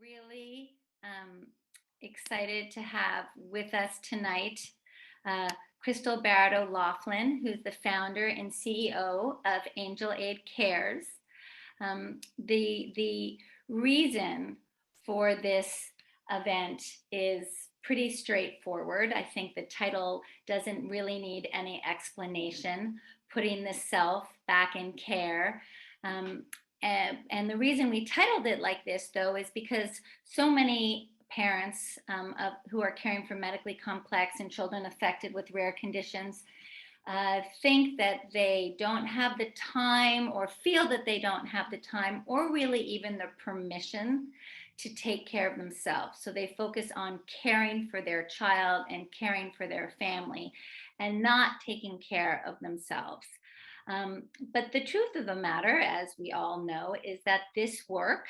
really excited to have with us tonight Crystal Barrett O'Loughlin, who's the founder and CEO of Angel Aid Cares. The reason for this event is pretty straightforward. I think the title doesn't really need any explanation, putting the self back in care. And the reason we titled it like this, though, is because so many parents who are caring for medically complex and children affected with rare conditions think that they don't have the time or feel that they don't have the time or really even the permission to take care of themselves. So they focus on caring for their child and caring for their family and not taking care of themselves. But the truth of the matter, as we all know, is that this work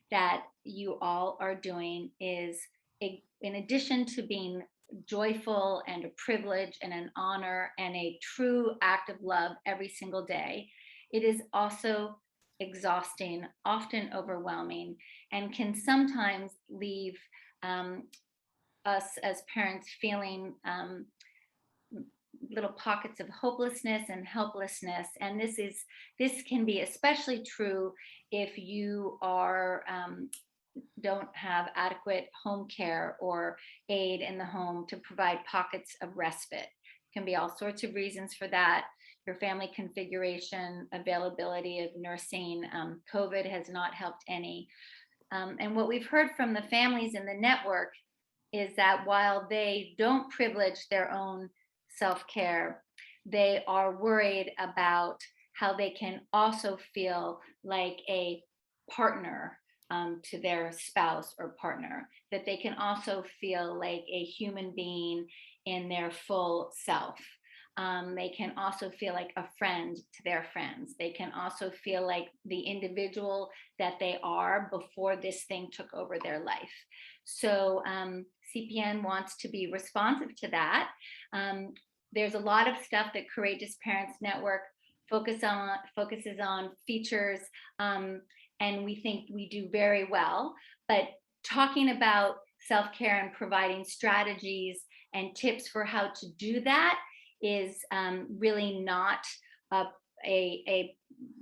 that you all are doing is, in addition to being joyful and a privilege and an honor and a true act of love every single day, it is also exhausting, often overwhelming, and can sometimes leave us as parents feeling little pockets of hopelessness and helplessness. And this can be especially true if you don't have adequate home care or aid in the home to provide pockets of respite. It can be all sorts of reasons for that. Your family configuration, availability of nursing, COVID has not helped any. And what we've heard from the families in the network is that while they don't privilege their own self-care, they are worried about how they can also feel like a partner to their spouse or partner, that they can also feel like a human being in their full self. They can also feel like a friend to their friends. They can also feel like the individual that they are before this thing took over their life. So CPN wants to be responsive to that. There's a lot of stuff that Courageous Parents Network focuses on features, and we think we do very well. But talking about self-care and providing strategies and tips for how to do that is really not a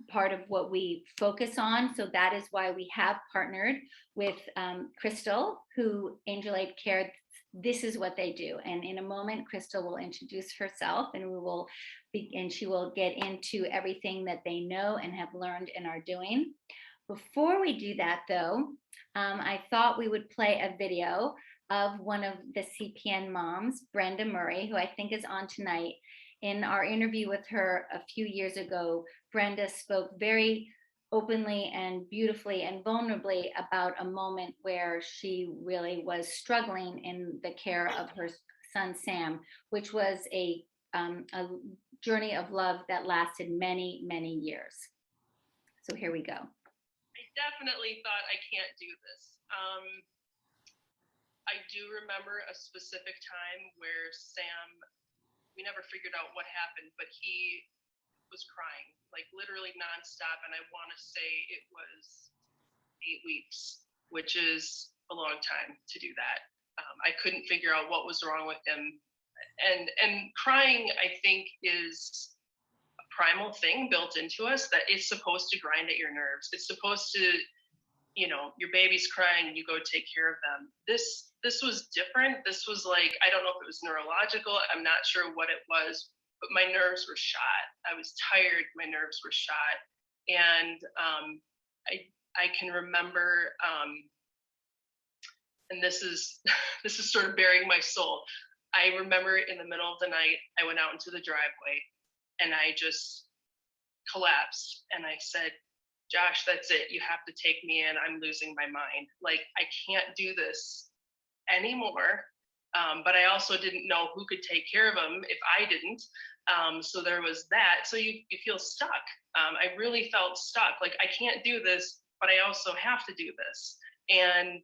part of what we focus on. So that is why we have partnered with Crystal, who Angel Aid Care, this is what they do. And in a moment, Crystal will introduce herself and she will get into everything that they know and have learned and are doing. Before we do that, though, I thought we would play a video of one of the CPN moms, Brenda Murray, who I think is on tonight. In our interview with her a few years ago, Brenda spoke very openly and beautifully and vulnerably about a moment where she really was struggling in the care of her son, Sam, which was a journey of love that lasted many, many years. So here we go. I definitely thought, I can't do this. I do remember a specific time where Sam, we never figured out what happened, but he was crying, like literally nonstop. And I want to say it was 8 weeks, which is a long time to do that. I couldn't figure out what was wrong with him. And crying, I think, is a primal thing built into us that it's supposed to grind at your nerves. It's supposed to, your baby's crying, you go take care of them. This was different. This was like, I don't know if it was neurological. I'm not sure what it was, but my nerves were shot. I was tired. My nerves were shot. And I can remember, and this is sort of bearing my soul. I remember in the middle of the night, I went out into the driveway and I just collapsed. And I said, Josh, that's it. You have to take me in. I'm losing my mind. Like, I can't do this anymore. But I also didn't know who could take care of him if I didn't. So there was that. So you feel stuck. I really felt stuck. Like, I can't do this, but I also have to do this. And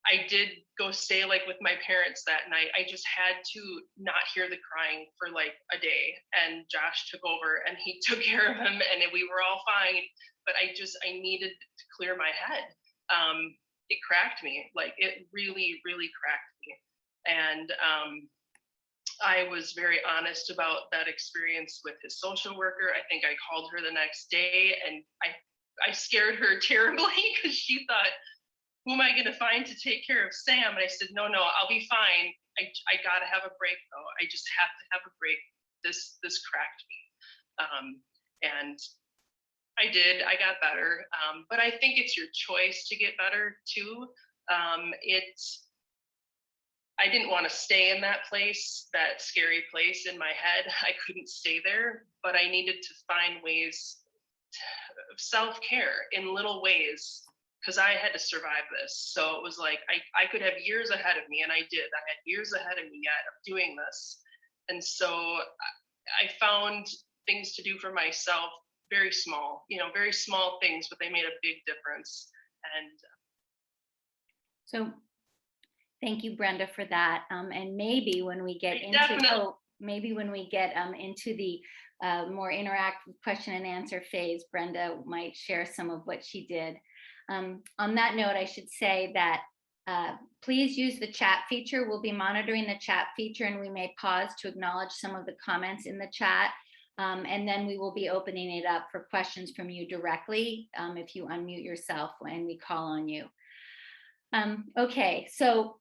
I did go stay like with my parents that night. I just had to not hear the crying for like a day. And Josh took over and he took care of him and we were all fine. But I needed to clear my head. it cracked me. Like, it really, really cracked me. And I was very honest about that experience with his social worker. I think I called her the next day, and I scared her terribly because she thought, who am I going to find to take care of Sam? And I said, no, I'll be fine. I got to have a break, though. I just have to have a break. This cracked me. And I did. I got better. But I think it's your choice to get better, too. I didn't want to stay in that place, that scary place in my head. I couldn't stay there, but I needed to find ways of self-care in little ways, because I had to survive this. So it was like, I could have years ahead of me, and I did. I had years ahead of me yet of doing this. And so I found things to do for myself, very small things, but they made a big difference. And so thank you, Brenda, for that. And maybe when we get into the more interactive question and answer phase, Brenda might share some of what she did. On that note, I should say that please use the chat feature. We'll be monitoring the chat feature, and we may pause to acknowledge some of the comments in the chat. And then we will be opening it up for questions from you directly if you unmute yourself when we call on you. Okay, so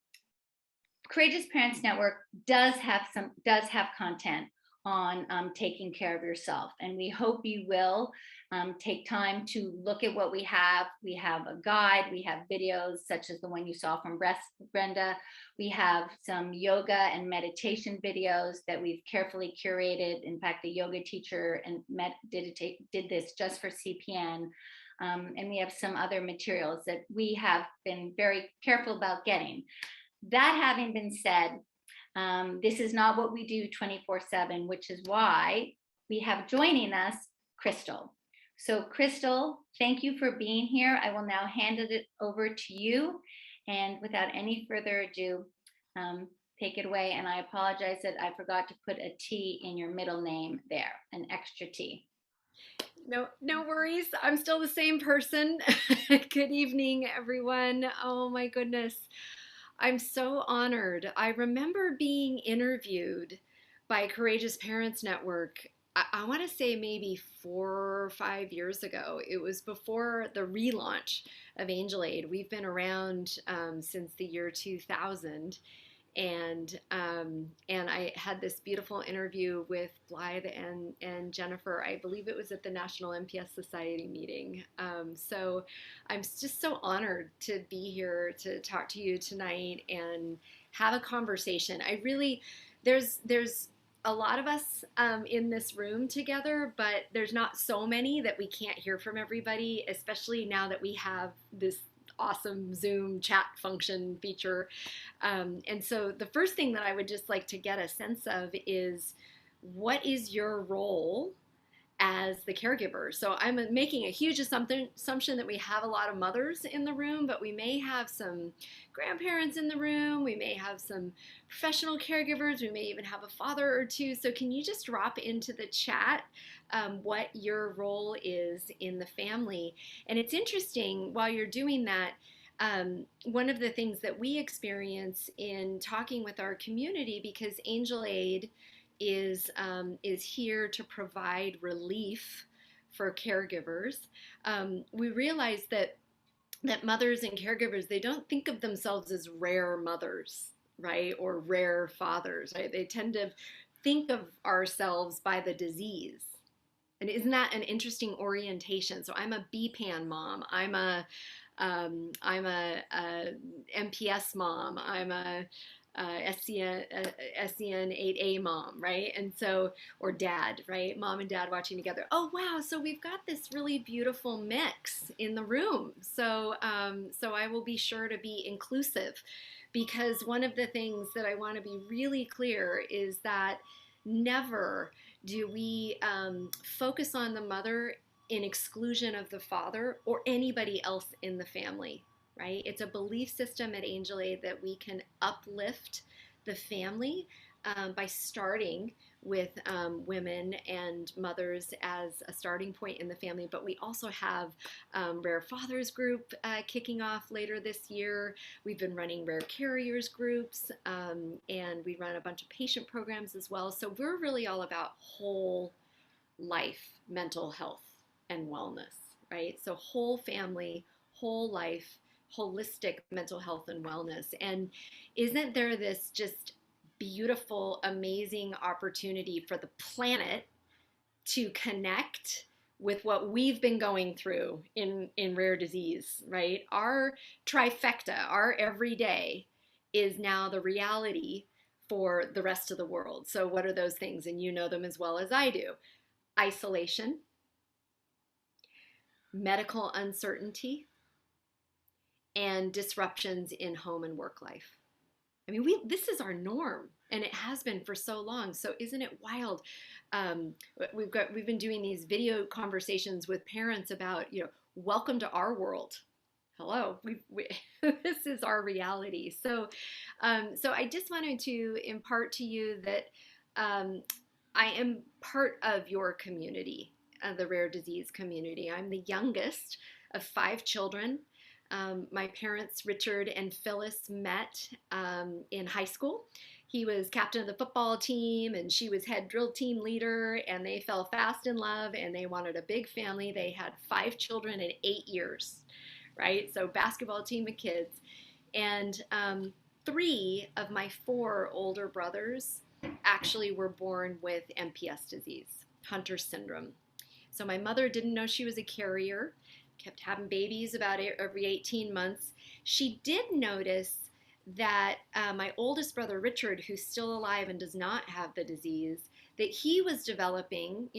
Courageous Parents Network does have content on taking care of yourself, and we hope you will take time to look at what we have. We have a guide, we have videos such as the one you saw from Brenda. We have some yoga and meditation videos that we've carefully curated. In fact, the yoga teacher did this just for CPN. And we have some other materials that we have been very careful about getting. That having been said, this is not what we do 24/7, which is why we have joining us Crystal. So Crystal, thank you for being here. I will now hand it over to you. And without any further ado, take it away. And I apologize that I forgot to put a T in your middle name there, an extra T. No worries. I'm still the same person. Good evening, everyone. Oh my goodness. I'm so honored. I remember being interviewed by Courageous Parents Network. I want to say maybe 4 or 5 years ago. It was before the relaunch of Angel Aid. We've been around since the year 2000. And I had this beautiful interview with Blythe and Jennifer. I believe it was at the National MPS Society meeting. So I'm just so honored to be here to talk to you tonight and have a conversation. There's a lot of us in this room together, but there's not so many that we can't hear from everybody, especially now that we have this awesome Zoom chat function feature. And so the first thing that I would just like to get a sense of is, what is your role as the caregiver? So I'm making a huge assumption that we have a lot of mothers in the room, but we may have some grandparents in the room. We may have some professional caregivers. We may even have a father or two. So can you just drop into the chat what your role is in the family? And it's interesting, while you're doing that, one of the things that we experience in talking with our community, because Angel Aid is here to provide relief for caregivers, we realize that mothers and caregivers, they don't think of themselves as rare mothers, right, or rare fathers, right? They tend to think of ourselves by the disease. And isn't that an interesting orientation? So I'm a BPAN mom. I'm a MPS mom. I'm a SCN 8A mom, right? And so, or dad, right? Mom and dad watching together. Oh, wow. So we've got this really beautiful mix in the room. So, so I will be sure to be inclusive, because one of the things that I want to be really clear is that never do we focus on the mother in exclusion of the father or anybody else in the family. Right? It's a belief system at Angel Aid that we can uplift the family by starting with women and mothers as a starting point in the family, but we also have Rare Fathers group kicking off later this year. We've been running Rare Carriers groups, and we run a bunch of patient programs as well. So we're really all about whole life mental health and wellness, right? So whole family, whole life, holistic mental health and wellness. And isn't there this just beautiful, amazing opportunity for the planet to connect with what we've been going through in rare disease, right? Our trifecta, our everyday, is now the reality for the rest of the world. So what are those things? And you know them as well as I do. Isolation, medical uncertainty, and disruptions in home and work life. I mean, this is our norm, and it has been for so long. So isn't it wild? We've been doing these video conversations with parents about, welcome to our world. Hello, this is our reality. So I just wanted to impart to you that I am part of your community, the rare disease community. I'm the youngest of 5 children. My parents, Richard and Phyllis, met in high school. He was captain of the football team and she was head drill team leader, and they fell fast in love and they wanted a big family. They had 5 children in 8 years, right? So basketball team of kids. And 3 of my 4 older brothers actually were born with MPS disease, Hunter syndrome. So my mother didn't know she was a carrier, kept having babies about every 18 months. She did notice that my oldest brother, Richard, who's still alive and does not have the disease, that he was developing,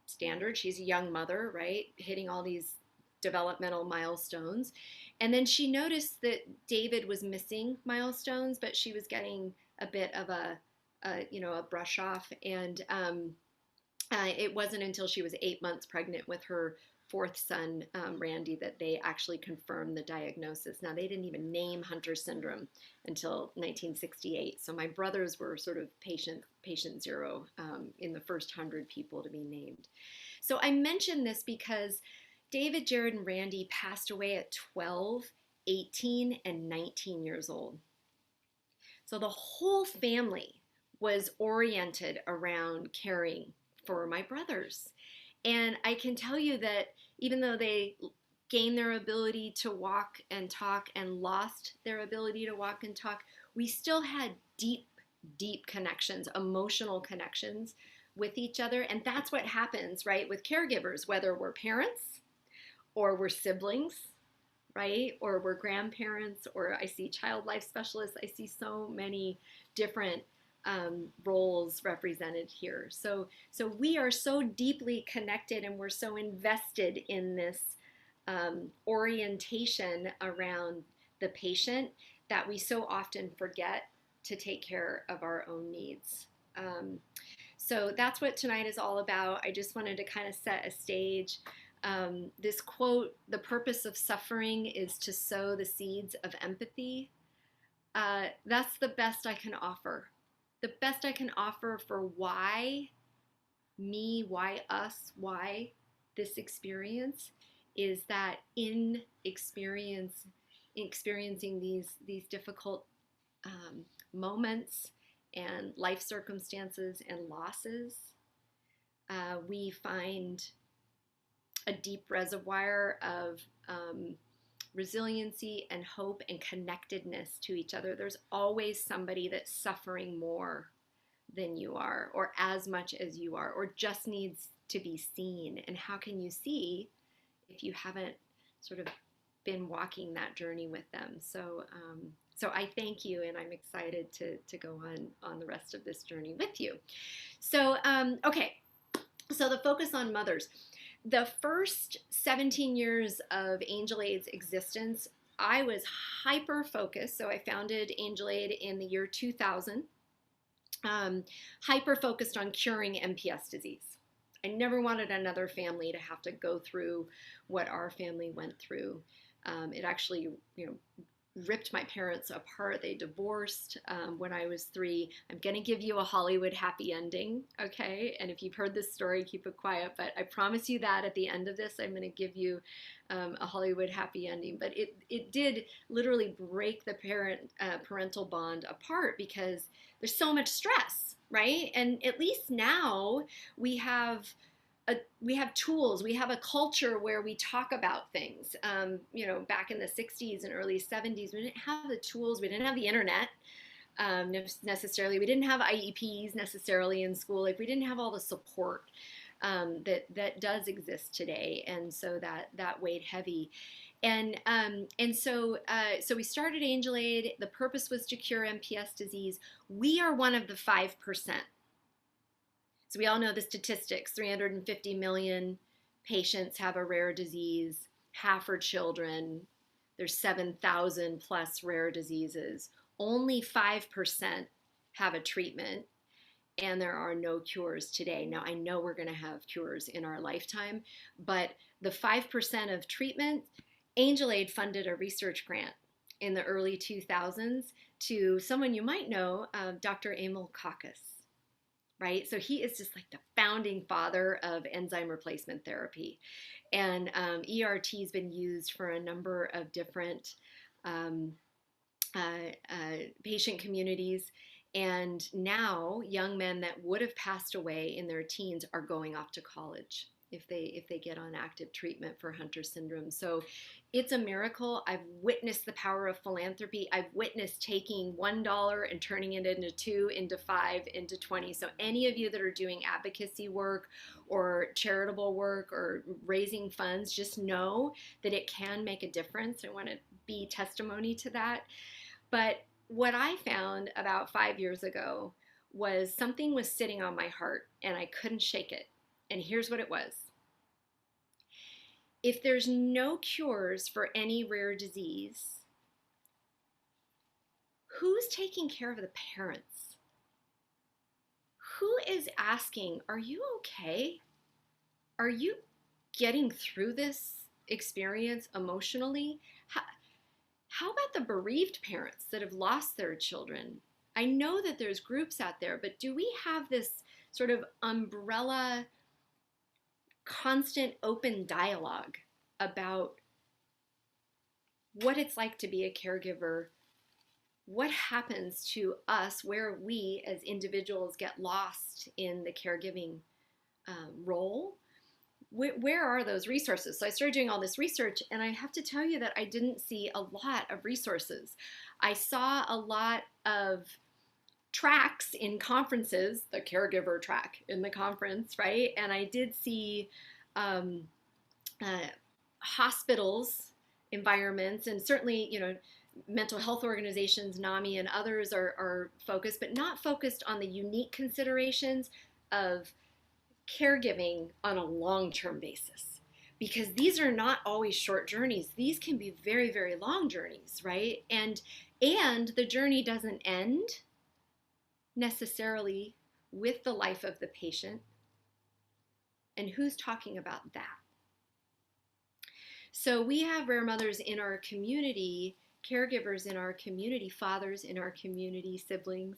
standard, she's a young mother, right? Hitting all these developmental milestones. And then she noticed that David was missing milestones, but she was getting a bit of a brush off. And it wasn't until she was 8 months pregnant with her 4th son, Randy, that they actually confirmed the diagnosis. Now, they didn't even name Hunter syndrome until 1968. So my brothers were sort of patient zero in the first 100 people to be named. So I mention this because David, Jared, and Randy passed away at 12, 18, and 19 years old. So the whole family was oriented around caring for my brothers. And I can tell you that even though they gained their ability to walk and talk and lost their ability to walk and talk, we still had deep, deep connections, emotional connections with each other. And that's what happens, right, with caregivers, whether we're parents or we're siblings, right, or we're grandparents, or I see child life specialists. I see so many different roles represented here. So we are so deeply connected, and we're so invested in this orientation around the patient that we so often forget to take care of our own needs. So that's what tonight is all about. I just wanted to kind of set a stage. This quote, "The purpose of suffering is to sow the seeds of empathy." That's the best I can offer. The best I can offer for why me, why us, why this experience is that in experiencing these difficult moments and life circumstances and losses, we find a deep reservoir of resiliency and hope and connectedness to each other. There's always somebody that's suffering more than you are, or as much as you are, or just needs to be seen. And how can you see if you haven't sort of been walking that journey with them? So I thank you, and I'm excited to go on the rest of this journey with you. So, okay, so the focus on mothers. The first 17 years of Angel Aid's existence, I was hyper-focused. So I founded Angel Aid in the year 2000, hyper-focused on curing MPS disease. I never wanted another family to have to go through what our family went through. It actually, ripped my parents apart. They divorced when I was 3. I'm going to give you a Hollywood happy ending, okay? And if you've heard this story, keep it quiet. But I promise you that at the end of this, I'm going to give you a Hollywood happy ending. But it did literally break the parental bond apart because there's so much stress, right? And at least now we have tools, we have a culture where we talk about things. Back in the 60s and early 70s, we didn't have the tools, we didn't have the internet necessarily, we didn't have IEPs necessarily in school, like we didn't have all the support that does exist today, and so that weighed heavy. And so we started Angel Aid. The purpose was to cure MPS disease. We are one of the 5%. So we all know the statistics, 350 million patients have a rare disease, half are children, there's 7,000 plus rare diseases. Only 5% have a treatment, and there are no cures today. Now, I know we're gonna have cures in our lifetime, but the 5% of treatment, Angel Aid funded a research grant in the early 2000s to someone you might know, Dr. Emil Kakkis. Right? So he is just like the founding father of enzyme replacement therapy. And ERT has been used for a number of different patient communities. And now young men that would have passed away in their teens are going off to college if they get on active treatment for Hunter syndrome. So it's a miracle. I've witnessed the power of philanthropy. I've witnessed taking $1 and turning it into 2, into 5, into 20. So any of you that are doing advocacy work or charitable work or raising funds, just know that it can make a difference. I want to be testimony to that. But what I found about 5 years ago was something was sitting on my heart and I couldn't shake it. And here's what it was. If there's no cures for any rare disease, who's taking care of the parents? Who is asking, are you okay? Are you getting through this experience emotionally? How about the bereaved parents that have lost their children? I know that there's groups out there, but do we have this sort of umbrella constant open dialogue about what it's like to be a caregiver, what happens to us, where we as individuals get lost in the caregiving role? Where are those resources? So I started doing all this research, and I have to tell you that I didn't see a lot of resources. I saw a lot of tracks in conferences, the caregiver track in the conference, right? And I did see hospitals, environments, and certainly, mental health organizations, NAMI and others are focused, but not focused on the unique considerations of caregiving on a long-term basis. Because these are not always short journeys. These can be very, very long journeys, right? And the journey doesn't end necessarily with the life of the patient. And who's talking about that? So we have rare mothers in our community, caregivers in our community, fathers in our community, siblings,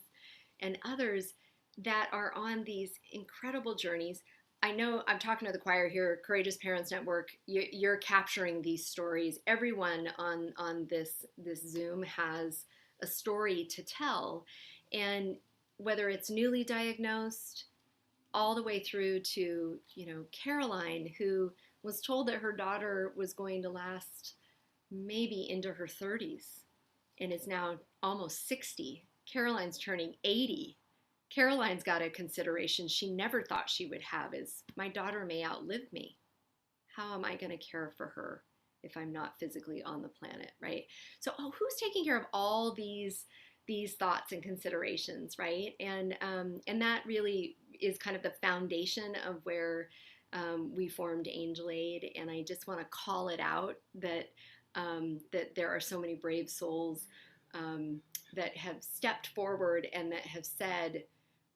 and others that are on these incredible journeys. I know I'm talking to the choir here, Courageous Parents Network. You're capturing these stories. Everyone on this Zoom has a story to tell. And whether it's newly diagnosed, all the way through to, Caroline, who was told that her daughter was going to last maybe into her 30s and is now almost 60. Caroline's turning 80. Caroline's got a consideration she never thought she would have is, my daughter may outlive me. How am I going to care for her if I'm not physically on the planet, right? So, who's taking care of all these thoughts and considerations, right? And that really is kind of the foundation of where we formed Angel Aid. And I just want to call it out that there are so many brave souls that have stepped forward and that have said,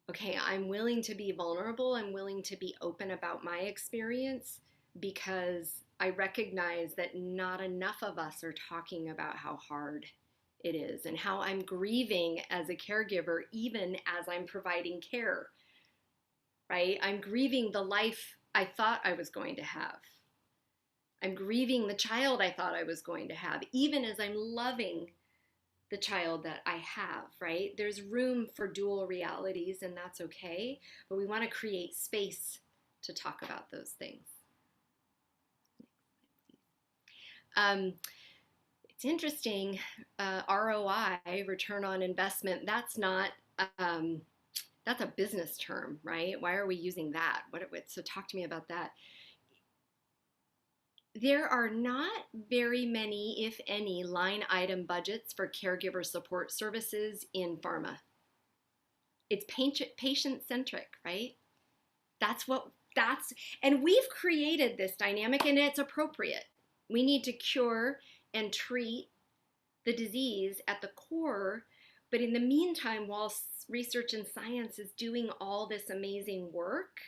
okay, I'm willing to be vulnerable. I'm willing to be open about my experience because I recognize that not enough of us are talking about how hard it is, and how I'm grieving as a caregiver, even as I'm providing care, right? I'm grieving the life I thought I was going to have. I'm grieving the child I thought I was going to have, even as I'm loving the child that I have, right? There's room for dual realities, and that's okay, but we want to create space to talk about those things. It's interesting, ROI, return on investment, that's not, that's a business term, right? Why are we using that? So talk to me about that. There are not very many, if any, line item budgets for caregiver support services in pharma. It's patient-centric, right? And we've created this dynamic, and it's appropriate. We need to cure and treat the disease at the core, but in the meantime, while research and science is doing all this amazing work,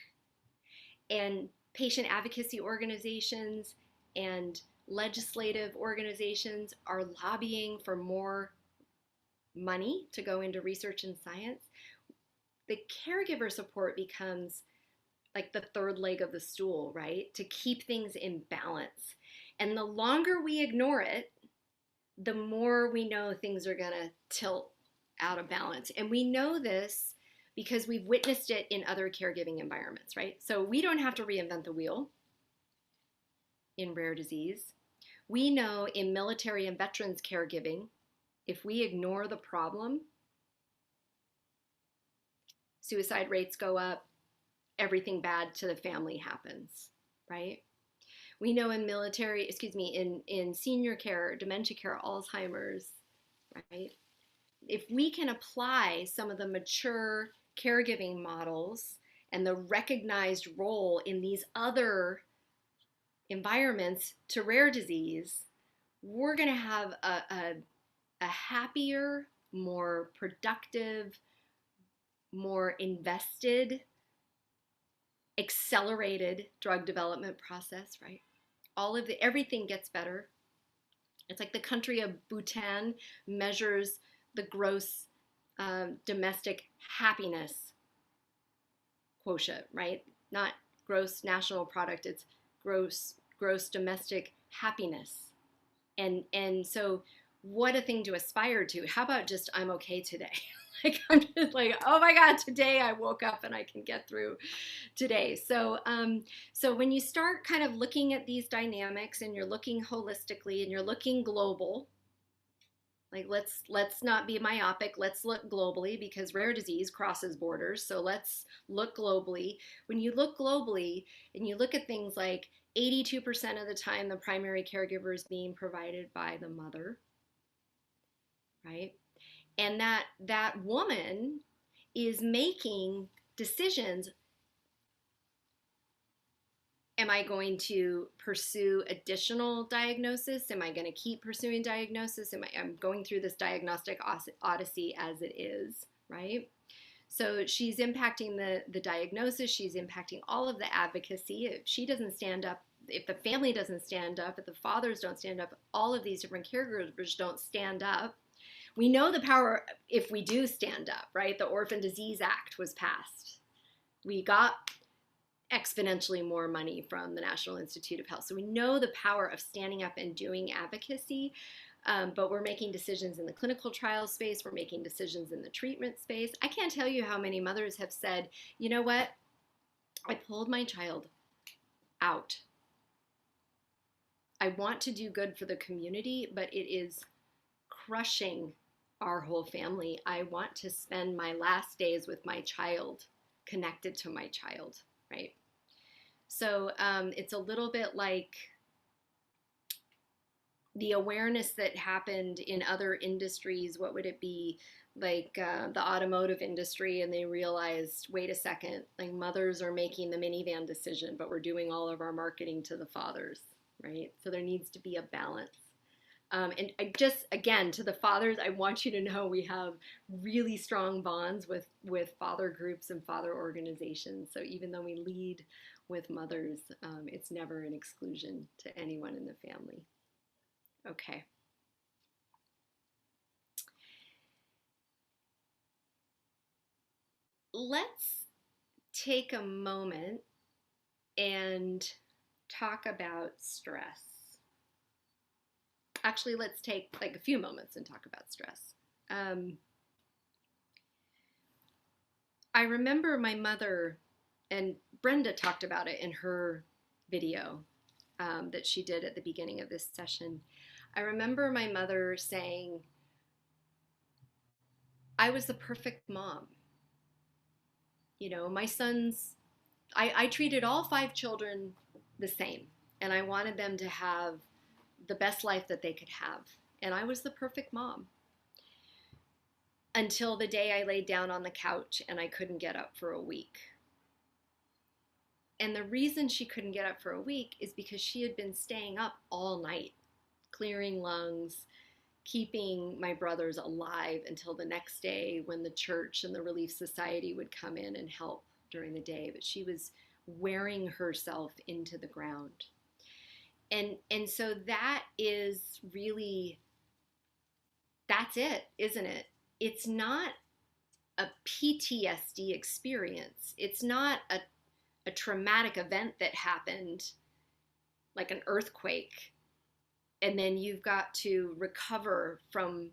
and patient advocacy organizations and legislative organizations are lobbying for more money to go into research and science, the caregiver support becomes like the third leg of the stool, right? To keep things in balance. And the longer we ignore it, the more we know things are going to tilt out of balance. And we know this because we've witnessed it in other caregiving environments, right? So we don't have to reinvent the wheel in rare disease. We know in military and veterans caregiving, if we ignore the problem, suicide rates go up, everything bad to the family happens, right? We know in in senior care, dementia care, Alzheimer's, right? If we can apply some of the mature caregiving models and the recognized role in these other environments to rare disease, we're going to have a happier, more productive, more invested, accelerated drug development process, right? Everything gets better. It's like the country of Bhutan measures the gross domestic happiness quotient, right? Not gross national product, it's gross domestic happiness. And so what a thing to aspire to. How about just I'm okay today? Like I'm just like, oh my God, today I woke up and I can get through today. So so when you start kind of looking at these dynamics and you're looking holistically and you're looking global, like let's not be myopic, let's look globally because rare disease crosses borders. So let's look globally. When you look globally and you look at things like 82% of the time the primary caregiver is being provided by the mother, right? And that woman is making decisions. Am I going to pursue additional diagnosis? Am I going to keep pursuing diagnosis? I'm going through this diagnostic odyssey as it is, right? So she's impacting the diagnosis. She's impacting all of the advocacy. If she doesn't stand up, if the family doesn't stand up, if the fathers don't stand up, all of these different caregivers don't stand up. We know the power if we do stand up, right? The Orphan Disease Act was passed. We got exponentially more money from the National Institute of Health. So we know the power of standing up and doing advocacy, but we're making decisions in the clinical trial space. We're making decisions in the treatment space. I can't tell you how many mothers have said, you know what? I pulled my child out. I want to do good for the community, but it is crushing our whole family. I want to spend my last days with my child, connected to my child, right? So it's a little bit like the awareness that happened in other industries. What would it be? Like the automotive industry, and they realized, wait a second, like mothers are making the minivan decision, but we're doing all of our marketing to the fathers, right? So there needs to be a balance. And I just, again, to the fathers, I want you to know we have really strong bonds with father groups and father organizations. So even though we lead with mothers, it's never an exclusion to anyone in the family. Okay. let's take a moment and talk about stress. Actually, let's take like a few moments and talk about stress. I remember my mother, and Brenda talked about it in her video that she did at the beginning of this session. I remember my mother saying, I was the perfect mom. You know, my sons, I treated all 5 children the same, and I wanted them to have the best life that they could have. And I was the perfect mom. Until the day I laid down on the couch and I couldn't get up for a week. And the reason she couldn't get up for a week is because she had been staying up all night, clearing lungs, keeping my brothers alive until the next day when the church and the Relief Society would come in and help during the day. But she was wearing herself into the ground. And so that is really, that's it, isn't it? It's not a PTSD experience. It's not a traumatic event that happened, like an earthquake, and then you've got to recover from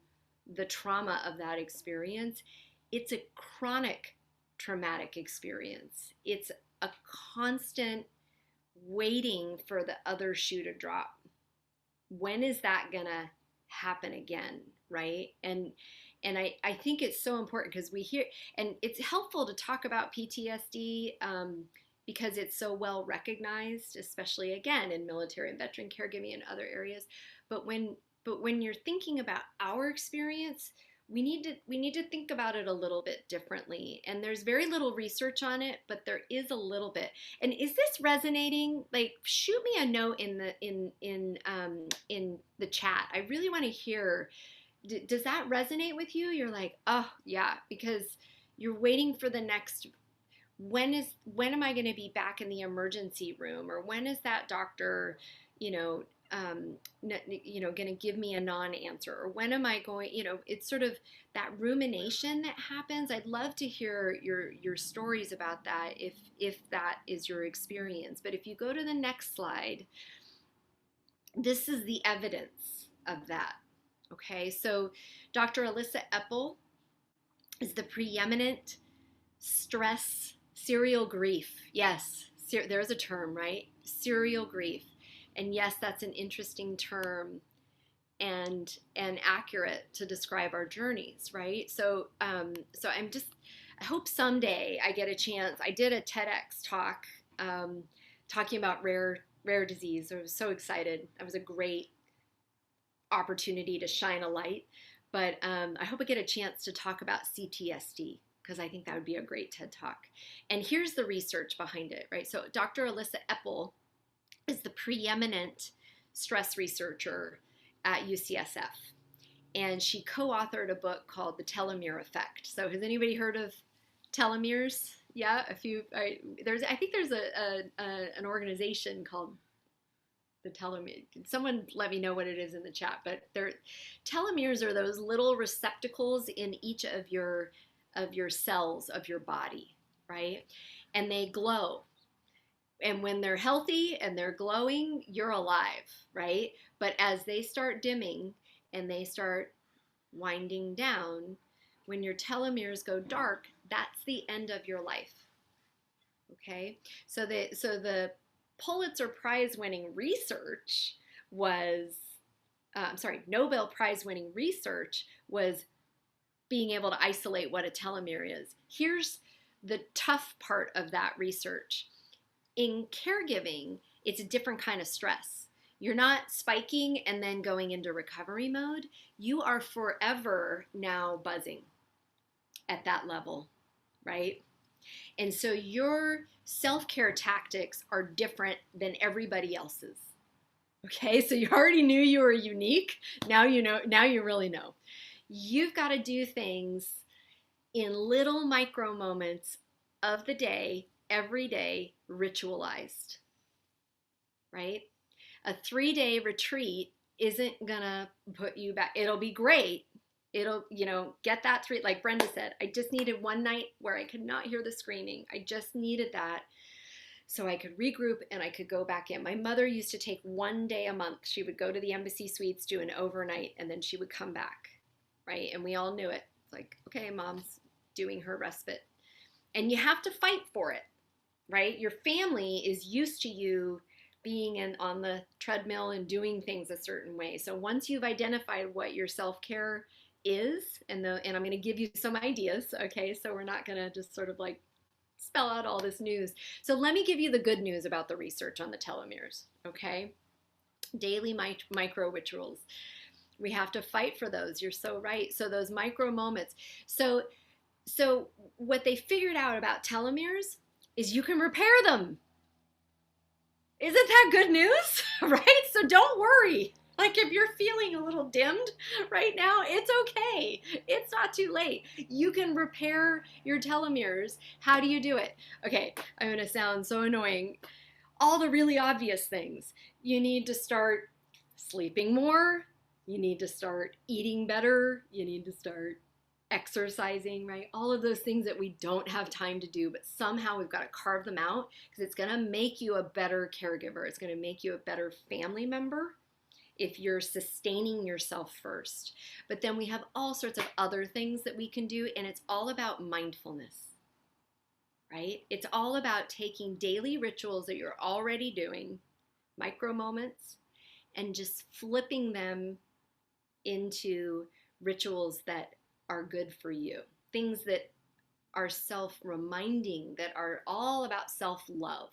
the trauma of that experience. It's a chronic traumatic experience. It's a constant waiting for the other shoe to drop. When is that gonna happen again, right? And I think it's so important because we hear, and it's helpful to talk about PTSD because it's so well recognized, especially again in military and veteran caregiving and other areas. But when you're thinking about our experience, we need to think about it a little bit differently. And there's very little research on it, but there is a little bit. And is this resonating? Like, shoot me a note in the chat. I really want to hear. Does that resonate with you? You're like, oh yeah, because you're waiting for the next. When am I going to be back in the emergency room, or when is that doctor, going to give me a non-answer, or when am I going? It's sort of that rumination that happens. I'd love to hear your stories about that if that is your experience. But if you go to the next slide, this is the evidence of that. Okay, so Dr. Alyssa Epple is the preeminent stress serial grief. Yes, there's a term, right? Serial grief. And yes, that's an interesting term and accurate to describe our journeys, right? So I hope someday I get a chance. I did a TEDx talk talking about rare disease. I was so excited. That was a great opportunity to shine a light. But I hope I get a chance to talk about CTSD, because I think that would be a great TED Talk. And here's the research behind it, right? So Dr. Alyssa Epple is the preeminent stress researcher at UCSF. And she co-authored a book called The Telomere Effect. So has anybody heard of telomeres? Yeah, I think there's an organization called the telomere. Someone let me know what it is in the chat. But telomeres are those little receptacles in each of your cells of your body, right? And they glow. And when they're healthy and they're glowing, you're alive, right? But as they start dimming and they start winding down, when your telomeres go dark, that's the end of your life. Okay? So the Pulitzer Prize winning research was, Nobel Prize winning research was being able to isolate what a telomere is. Here's the tough part of that research. In caregiving, it's a different kind of stress. You're not spiking and then going into recovery mode. You are forever now buzzing at that level, right? And so your self-care tactics are different than everybody else's. Okay, so you already knew you were unique. Now you know, now you really know. You've got to do things in little micro moments of the day, every day, ritualized, right? A 3-day retreat isn't gonna put you back. It'll be great. It'll, get that 3, like Brenda said, I just needed one night where I could not hear the screaming. I just needed that so I could regroup and I could go back in. My mother used to take 1 day a month. She would go to the embassy suites, do an overnight, and then she would come back, right? And we all knew it. It's like, okay, mom's doing her respite. And you have to fight for it, right? Your family is used to you being on the treadmill and doing things a certain way. So once you've identified what your self-care is, and I'm going to give you some ideas, okay? So we're not going to just sort of like spell out all this news. So let me give you the good news about the research on the telomeres, okay? Daily micro rituals. We have to fight for those. You're so right. So those micro moments. So what they figured out about telomeres is you can repair them. Isn't that good news? Right? So don't worry. Like if you're feeling a little dimmed right now, it's okay. It's not too late. You can repair your telomeres. How do you do it? Okay, I'm going to sound so annoying. All the really obvious things. You need to start sleeping more. You need to start eating better. You need to start exercising, right? All of those things that we don't have time to do, but somehow we've got to carve them out because it's going to make you a better caregiver. It's going to make you a better family member if you're sustaining yourself first. But then we have all sorts of other things that we can do, and it's all about mindfulness, right? It's all about taking daily rituals that you're already doing, micro moments, and just flipping them into rituals that are good for you. Things that are self-reminding, that are all about self-love,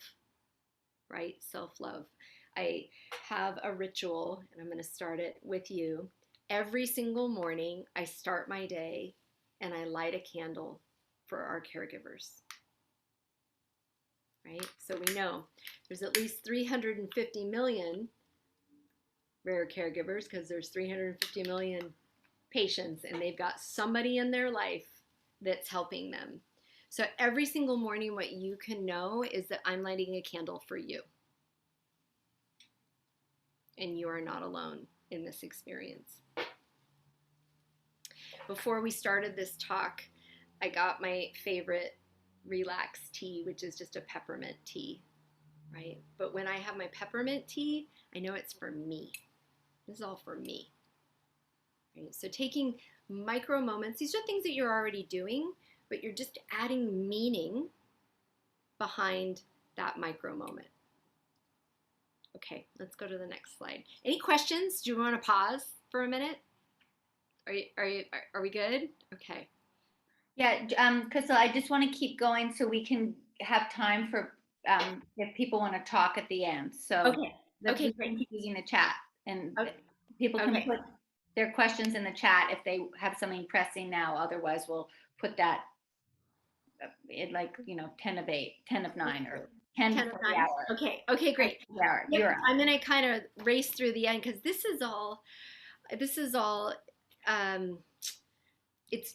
right? Self-love. I have a ritual, and I'm going to start it with you. Every single morning, I start my day and I light a candle for our caregivers, right? So we know there's at least 350 million rare caregivers because there's 350 million patients, and they've got somebody in their life that's helping them. So every single morning, what you can know is that I'm lighting a candle for you. And you are not alone in this experience. Before we started this talk, I got my favorite relax tea, which is just a peppermint tea, right? But when I have my peppermint tea, I know it's for me. This is all for me. Right? So taking micro moments, these are things that you're already doing, but you're just adding meaning behind that micro moment. Okay, let's go to the next slide. Any questions? Do you want to pause for a minute? Are we good? Okay. Yeah, Crystal, I just want to keep going so we can have time for if people want to talk at the end. So Okay. Okay, we can keep using the chat, and people can Okay. put their questions in the chat if they have something pressing now. Otherwise, we'll put that in 10 of 8, 10 of 9, or 10 10 before of the 9. hour. Okay, great. Yeah, Yep, you're up. I'm gonna kind of race through the end because this is all it's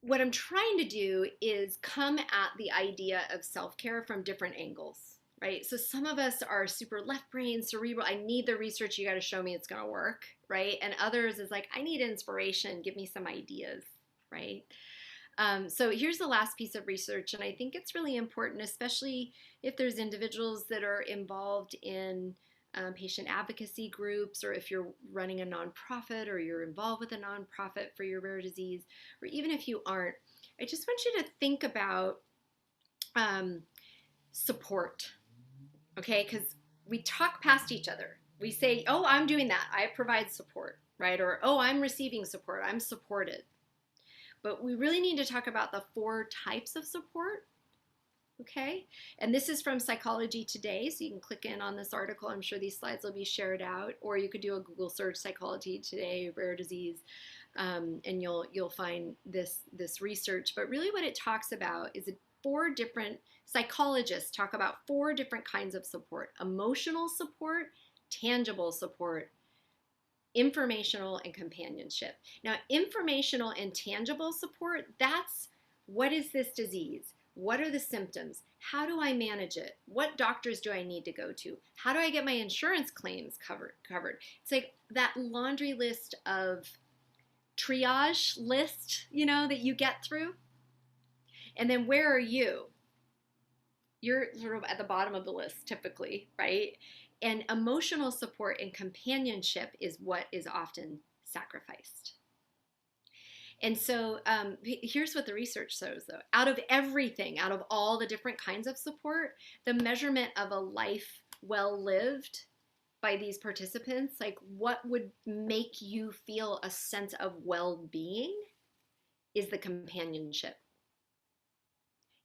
what I'm trying to do is come at the idea of self-care from different angles, right? So some of us are super left brain, cerebral. I need the research. You got to show me it's going to work, right? And others is like, I need inspiration. Give me some ideas, right? So here's the last piece of research, and I think it's really important, especially if there's individuals that are involved in patient advocacy groups, or if you're running a nonprofit or you're involved with a nonprofit for your rare disease, or even if you aren't, I just want you to think about support, okay? Because we talk past each other. We say, oh, I'm doing that. I provide support, right? Or, oh, I'm receiving support. I'm supported. But we really need to talk about the 4 types of support. Okay, and this is from Psychology Today, so you can click in on this article. I'm sure these slides will be shared out, or you could do a Google search, Psychology Today, rare disease, and you'll find this research. But really what it talks about is 4 different psychologists talk about 4 different kinds of support: emotional support, tangible support, informational, and companionship. Now, informational and tangible support, that's what is this disease? What are the symptoms? How do I manage it? What doctors do I need to go to? How do I get my insurance claims covered? It's like that laundry list of triage list, that you get through. And then where are you? You're sort of at the bottom of the list typically, right? And emotional support and companionship is what is often sacrificed. And so here's what the research shows, though. Out of everything, out of all the different kinds of support, the measurement of a life well lived by these participants, like what would make you feel a sense of well-being, is the companionship.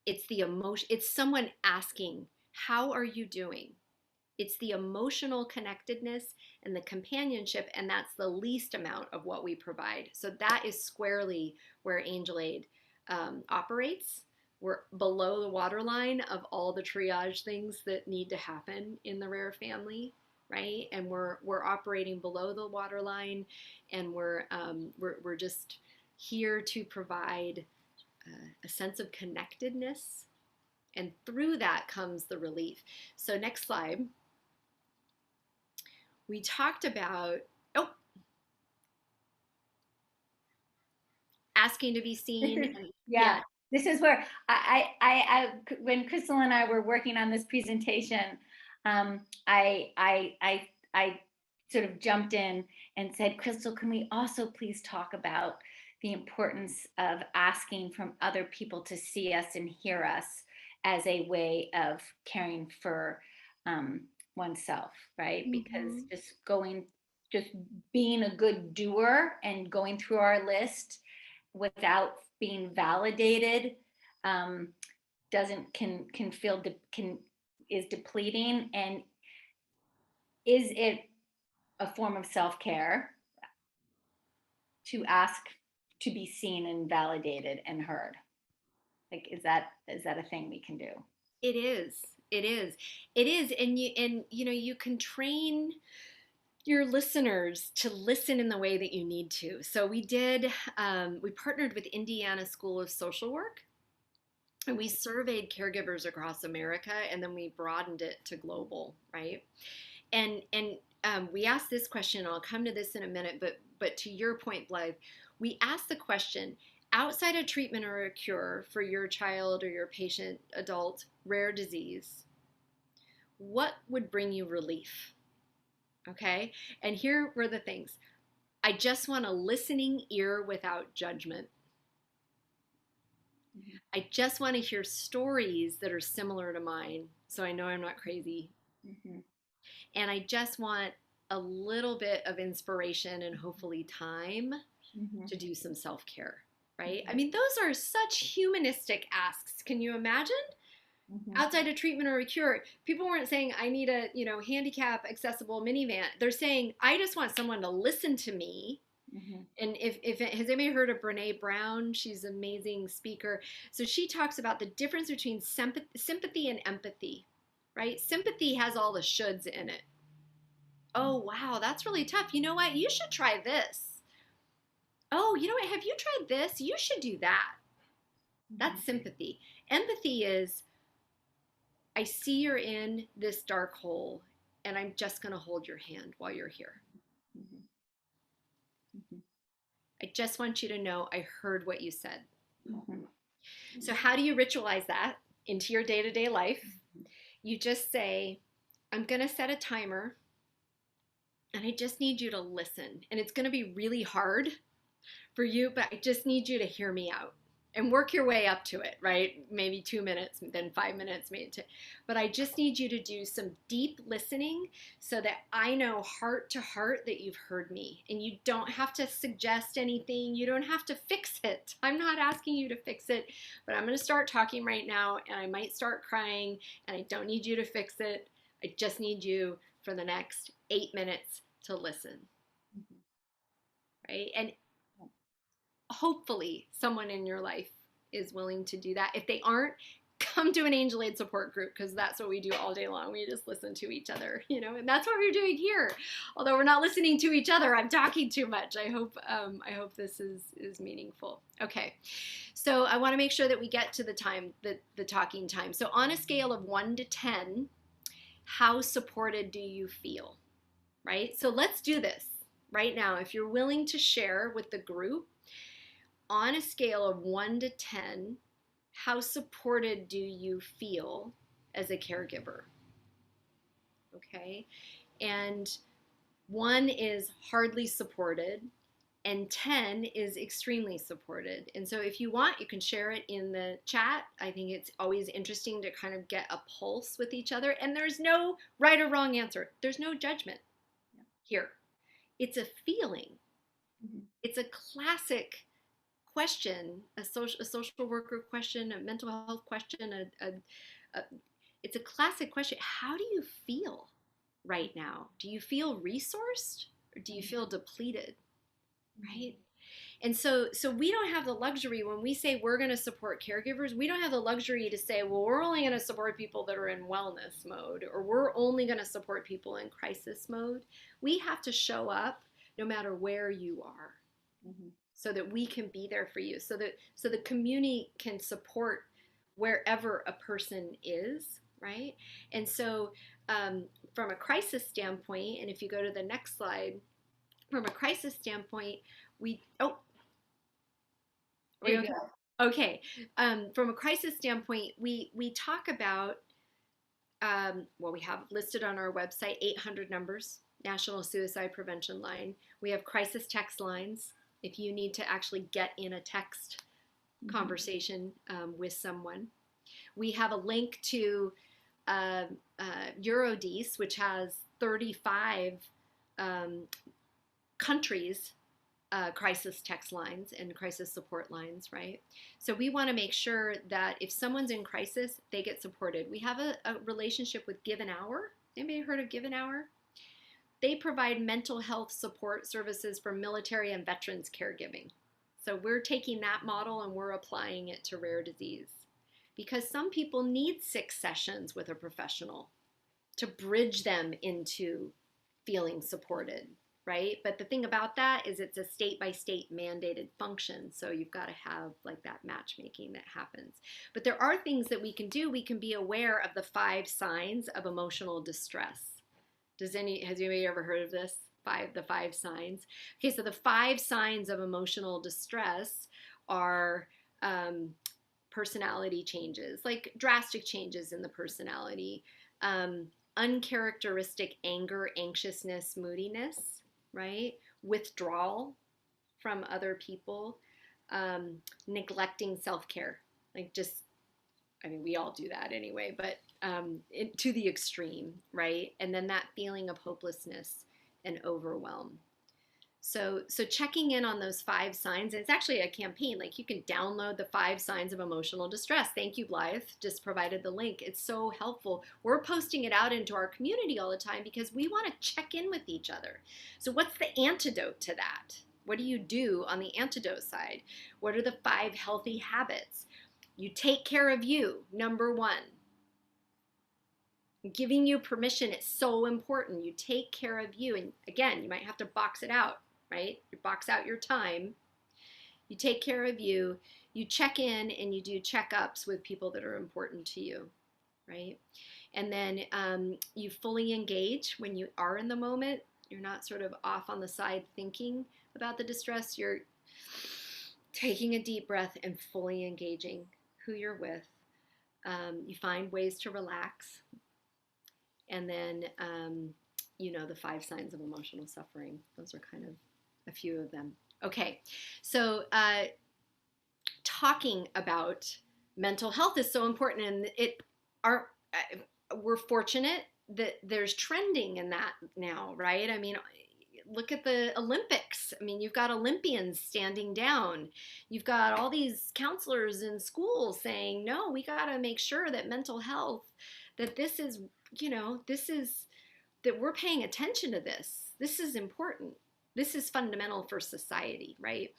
It's the emotion. It's someone asking, how are you doing? It's the emotional connectedness and the companionship, and that's the least amount of what we provide. So that is squarely where Angel Aid operates. We're below the waterline of all the triage things that need to happen in the rare family, right? And we're operating below the waterline, and we're just here to provide a sense of connectedness, and through that comes the relief. So next slide. We talked about, asking to be seen. Yeah. This is where I when Crystal and I were working on this presentation, I sort of jumped in and said, Crystal, can we also please talk about the importance of asking from other people to see us and hear us as a way of caring for oneself, right? Because just being a good doer and going through our list without being validated is depleting. And is it a form of self-care to ask to be seen and validated and heard? Like, is that a thing we can do? It is. And you can train your listeners to listen in the way that you need to. So we partnered with Indiana School of Social Work, and we surveyed caregivers across America, and then we broadened it to global, right? And we asked this question, and I'll come to this in a minute, but to your point, Blythe, we asked the question, outside a treatment or a cure for your child or your patient, adult, rare disease, what would bring you relief? Okay? And here were the things. I just want a listening ear without judgment. Mm-hmm. I just want to hear stories that are similar to mine, so I know I'm not crazy. Mm-hmm. And I just want a little bit of inspiration and hopefully time to do some self-care, right? I mean, those are such humanistic asks. Can you imagine? Outside a treatment or a cure, people weren't saying, I need a, handicap accessible minivan. They're saying, I just want someone to listen to me. And has anybody heard of Brene Brown? She's an amazing speaker. So she talks about the difference between sympathy and empathy, right? Sympathy has all the shoulds in it. Oh, wow, that's really tough. You know what? You should try this. Oh, you know what? Have you tried this? You should do that. That's sympathy. Empathy is, I see you're in this dark hole, and I'm just going to hold your hand while you're here. I just want you to know I heard what you said. So how do you ritualize that into your day-to-day life? You just say, I'm going to set a timer, and I just need you to listen. And it's going to be really hard for you, but I just need you to hear me out and work your way up to it, right? Maybe 2 minutes, then 5 minutes, maybe 10. But I just need you to do some deep listening so that I know heart to heart that you've heard me. And you don't have to suggest anything. You don't have to fix it. I'm not asking you to fix it, but I'm going to start talking right now, and I might start crying, and I don't need you to fix it. I just need you for the next 8 minutes to listen, right? And hopefully someone in your life is willing to do that. If they aren't, come to an Angel Aid support group, because that's what we do all day long. We just listen to each other, and that's what we're doing here. Although we're not listening to each other, I'm talking too much. I hope this is meaningful. Okay, so I want to make sure that we get to the time, the talking time. So on a scale of 1 to 10, how supported do you feel? Right? So let's do this. right now, if you're willing to share with the group on a scale of 1 to 10, how supported do you feel as a caregiver? Okay. And 1 is hardly supported, and 10 is extremely supported. And so if you want, you can share it in the chat. I think it's always interesting to kind of get a pulse with each other. And there's no right or wrong answer, there's no judgment here. It's a feeling. Mhm. It's a classic question, a social worker question, a mental health question, it's a classic question. How do you feel right now? Do you feel resourced or do you feel depleted? Right? And so we don't have the luxury when we say we're going to support caregivers, we don't have the luxury to say, well, we're only going to support people that are in wellness mode, or we're only going to support people in crisis mode. We have to show up no matter where you are, so that we can be there for you, so the community can support wherever a person is, right? And so from a crisis standpoint, and if you go to the next slide, from a crisis standpoint, okay. From a crisis standpoint, we talk about, well, we have listed on our website 800 numbers, National Suicide Prevention Line. We have crisis text lines if you need to actually get in a text conversation with someone. We have a link to Eurodece, which has 35 countries' crisis text lines and crisis support lines, right? So we want to make sure that if someone's in crisis, they get supported. We have a relationship with Give an Hour. Anybody heard of Give an Hour? They provide mental health support services for military and veterans caregiving. So we're taking that model and we're applying it to rare disease, because some people need 6 sessions with a professional to bridge them into feeling supported, right? But the thing about that is it's a state-by-state mandated function, so you've got to have like that matchmaking that happens. But there are things that we can do. We can be aware of the 5 signs of emotional distress. Has anybody ever heard of this? The 5 signs. Okay, so the 5 signs of emotional distress are personality changes, like drastic changes in the personality, uncharacteristic anger, anxiousness, moodiness, right? Withdrawal from other people, neglecting self-care, like just, I mean, we all do that anyway, but to the extreme, right? And then that feeling of hopelessness and overwhelm. So checking in on those 5 signs, and it's actually a campaign, like you can download the 5 signs of emotional distress. Thank you, Blythe, just provided the link. It's so helpful. We're posting it out into our community all the time because we want to check in with each other. So what's the antidote to that? What do you do on the antidote side? What are the 5 healthy habits? You take care of you, number 1. Giving you permission is so important. You take care of you. And again, you might have to box it out, right? You box out your time. You take care of you. You check in and you do checkups with people that are important to you, right? And then you fully engage when you are in the moment. You're not sort of off on the side thinking about the distress. You're taking a deep breath and fully engaging who you're with. You find ways to relax. And then, the 5 signs of emotional suffering. Those are kind of a few of them. Okay, so talking about mental health is so important, and we're fortunate that there's trending in that now, right? I mean, look at the Olympics. I mean, you've got Olympians standing down. You've got all these counselors in schools saying, no, we got to make sure that mental health, that this is, that we're paying attention to this. This is important. This is fundamental for society, right?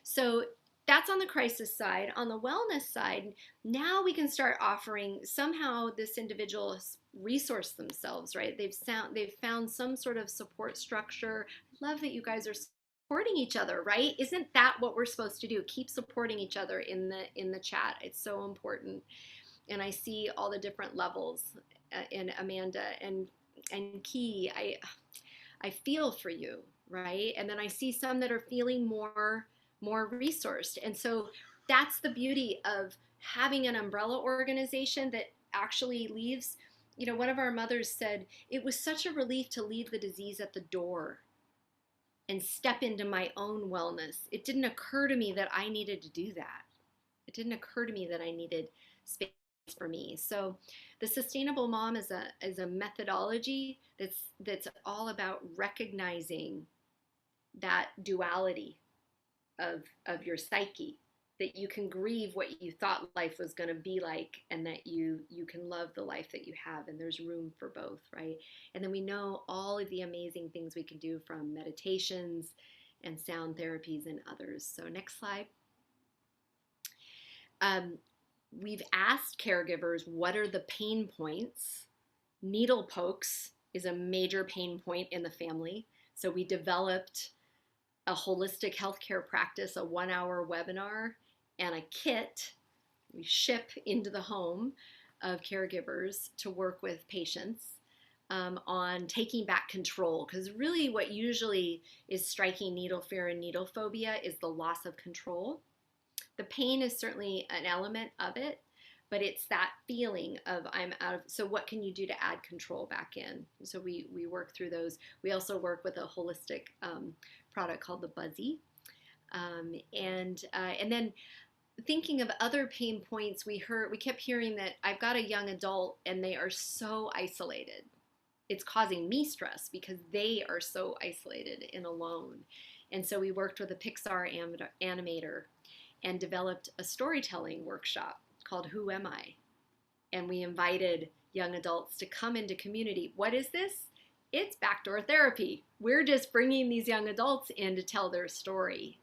So that's on the crisis side. On the wellness side, now we can start offering, somehow this individual has resourced themselves, right? They've found some sort of support structure. I love that you guys are supporting each other, right? Isn't that what we're supposed to do? Keep supporting each other in the chat. It's so important. And I see all the different levels in Amanda and Key. I feel for you. right? And then I see some that are feeling more resourced. And so that's the beauty of having an umbrella organization that actually leaves, one of our mothers said, it was such a relief to leave the disease at the door and step into my own wellness. It didn't occur to me that I needed to do that. It didn't occur to me that I needed space for me. So the sustainable mom is a methodology that's all about recognizing that duality of your psyche, that you can grieve what you thought life was going to be like, and that you can love the life that you have, and there's room for both, right? And then we know all of the amazing things we can do, from meditations and sound therapies and others. So next slide. We've asked caregivers, what are the pain points? Needle pokes is a major pain point in the family. So we developed a holistic healthcare practice, a 1-hour webinar, and a kit we ship into the home of caregivers to work with patients on taking back control. Because really what usually is striking needle fear and needle phobia is the loss of control. The pain is certainly an element of it, but it's that feeling of I'm out of, so what can you do to add control back in? So we work through those. We also work with a holistic product called the Buzzy. And then thinking of other pain points, we kept hearing that I've got a young adult and they are so isolated. It's causing me stress because they are so isolated and alone. And so we worked with a Pixar animator and developed a storytelling workshop called Who Am I? And we invited young adults to come into community. What is this? It's backdoor therapy. We're just bringing these young adults in to tell their story,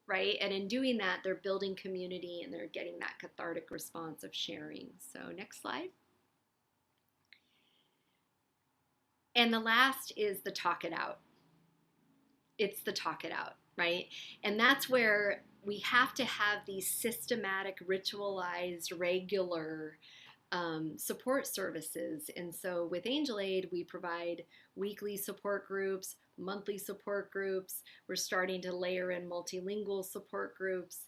right? And in doing that, they're building community and they're getting that cathartic response of sharing. So next slide. And the last is the talk it out. It's the talk it out, right? And that's where we have to have these systematic, ritualized, regular support services. And so with Angel Aid, we provide weekly support groups, monthly support groups. We're starting to layer in multilingual support groups.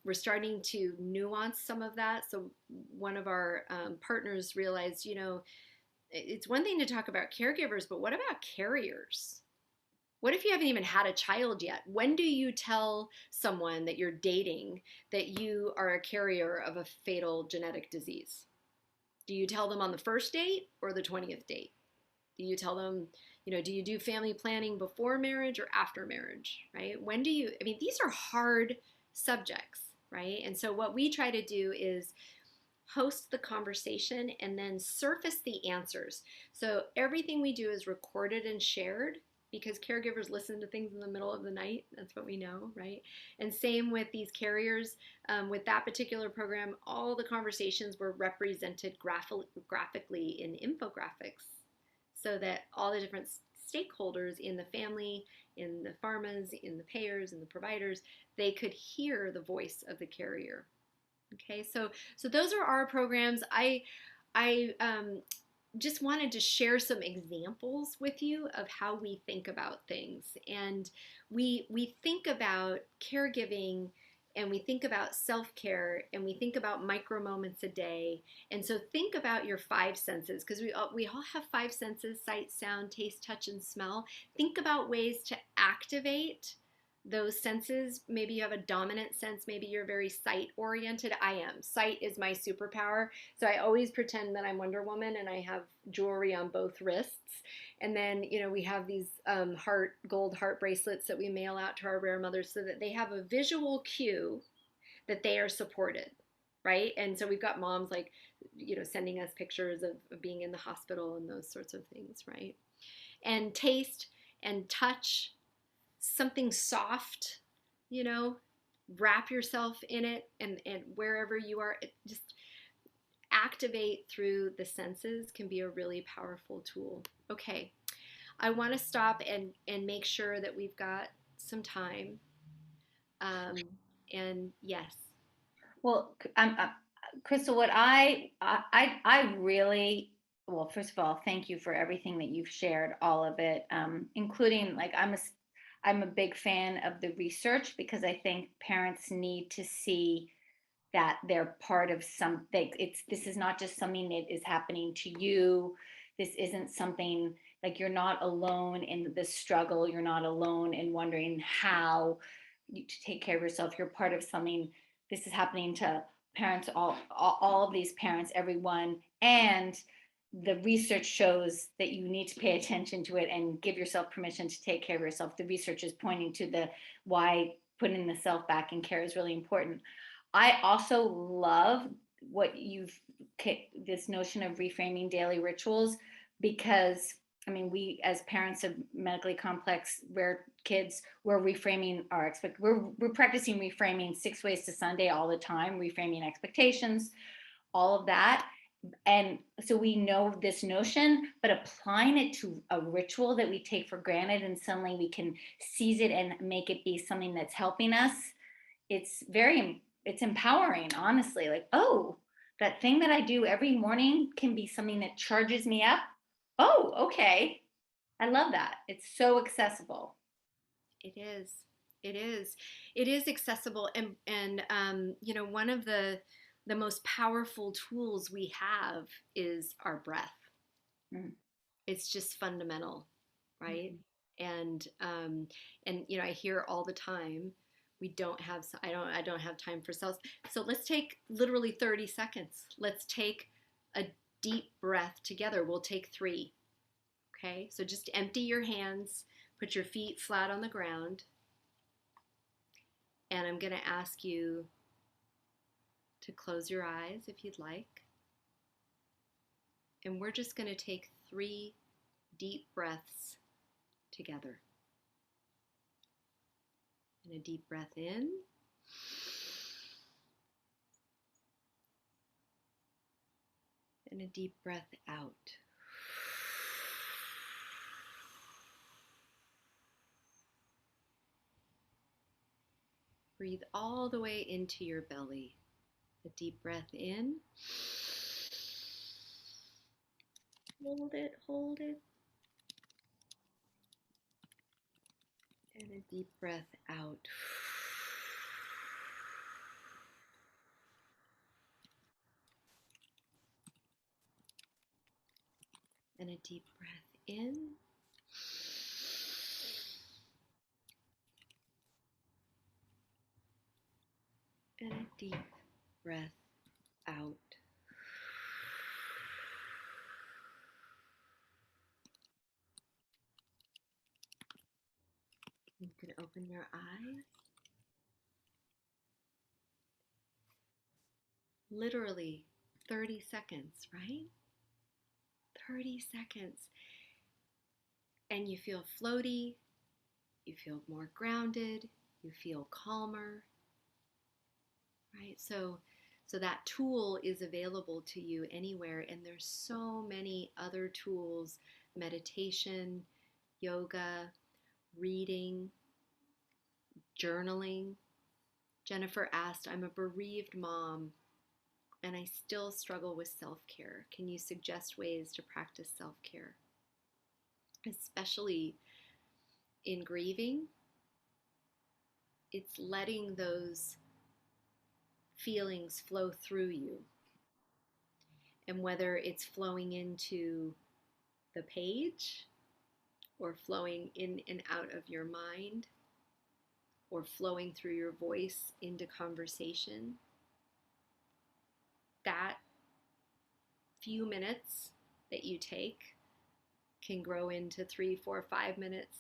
We're starting to nuance some of that. So one of our partners realized, it's one thing to talk about caregivers, but what about carriers? What if you haven't even had a child yet? When do you tell someone that you're dating that you are a carrier of a fatal genetic disease? Do you tell them on the first date or the 20th date? Do you tell them, do you do family planning before marriage or after marriage, right? These are hard subjects, right? And so what we try to do is host the conversation and then surface the answers. So everything we do is recorded and shared, because caregivers listen to things in the middle of the night. That's what we know, right? And same with these carriers. With that particular program, all the conversations were represented graphically in infographics, so that all the different stakeholders in the family, in the pharmas, in the payers, in the providers, they could hear the voice of the carrier. Okay, so those are our programs. I just wanted to share some examples with you of how we think about things. And we think about caregiving, and we think about self-care, and we think about micro moments a day. And so think about your 5 senses, because we all have 5 senses: sight, sound, taste, touch, and smell. Think about ways to activate those senses. Maybe you have a dominant sense. Maybe you're very sight oriented. I am. Sight is my superpower. So I always pretend that I'm Wonder Woman and I have jewelry on both wrists. And then, we have these gold heart bracelets that we mail out to our rare mothers so that they have a visual cue that they are supported, right? And so we've got moms sending us pictures of being in the hospital and those sorts of things, right? And taste and touch, something soft, wrap yourself in it, and wherever you are, just activate through the senses can be a really powerful tool. Okay, I want to stop and make sure that we've got some time. And yes. Well, Crystal, what I really Well, first of all, thank you for everything that you've shared, all of it, including like I'm a big fan of the research because I think parents need to see that they're part of something. This is not just something that is happening to you. This isn't something like you're not alone in the struggle. You're not alone in wondering how to take care of yourself. You're part of something. This is happening to parents, all of these parents, everyone. And the research shows that you need to pay attention to it and give yourself permission to take care of yourself. The research is pointing to the why putting the self back in care is really important. I also love what you've this notion of reframing daily rituals because I mean we as parents of medically complex rare kids we're reframing our we're practicing reframing 6 ways to Sunday all the time, reframing expectations, all of that. And so we know this notion, but applying it to a ritual that we take for granted and suddenly we can seize it and make it be something that's helping us, it's empowering, honestly. Like, oh, that thing that I do every morning can be something that charges me up. Oh, okay. I love that. It's so accessible. It is. It is. It is accessible, and you know, one of the most powerful tools we have is our breath. Mm-hmm. It's just fundamental, right? Mm-hmm. And you know, I hear all the time, we don't have. I don't have time for self. So let's take literally 30 seconds. Let's take a deep breath together. We'll take three. Okay. So just empty your hands. Put your feet flat on the ground. And I'm going to ask you to close your eyes if you'd like. And we're just going to take 3 deep breaths together. And a deep breath in. And a deep breath out. Breathe all the way into your belly. A deep breath in. Hold it, hold it. And a deep breath out. And a deep breath in. And a deep breath out. You can open your eyes. Literally 30 seconds, right? 30 seconds. And you feel floaty, you feel more grounded, you feel calmer, right? So that tool is available to you anywhere, and there's so many other tools, meditation, yoga, reading, journaling. Jennifer asked, I'm a bereaved mom and I still struggle with self-care. Can you suggest ways to practice self-care? Especially in grieving, it's letting those feelings flow through you. And whether it's flowing into the page or flowing in and out of your mind or flowing through your voice into conversation, that few minutes that you take can grow into 3, 4, 5 minutes,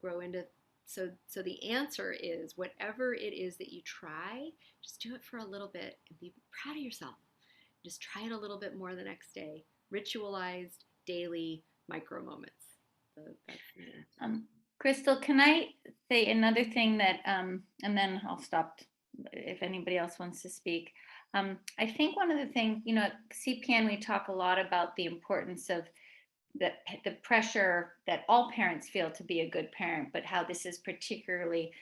grow into so the answer is whatever it is that you try, just do it for a little bit and be proud of yourself. Just try it a little bit more the next day. Ritualized daily micro moments. So that's the answer. Crystal, can I say another thing that, and then I'll stop if anybody else wants to speak. I think one of the things, you know, at CPN, we talk a lot about the importance of the pressure that all parents feel to be a good parent, but how this is particularly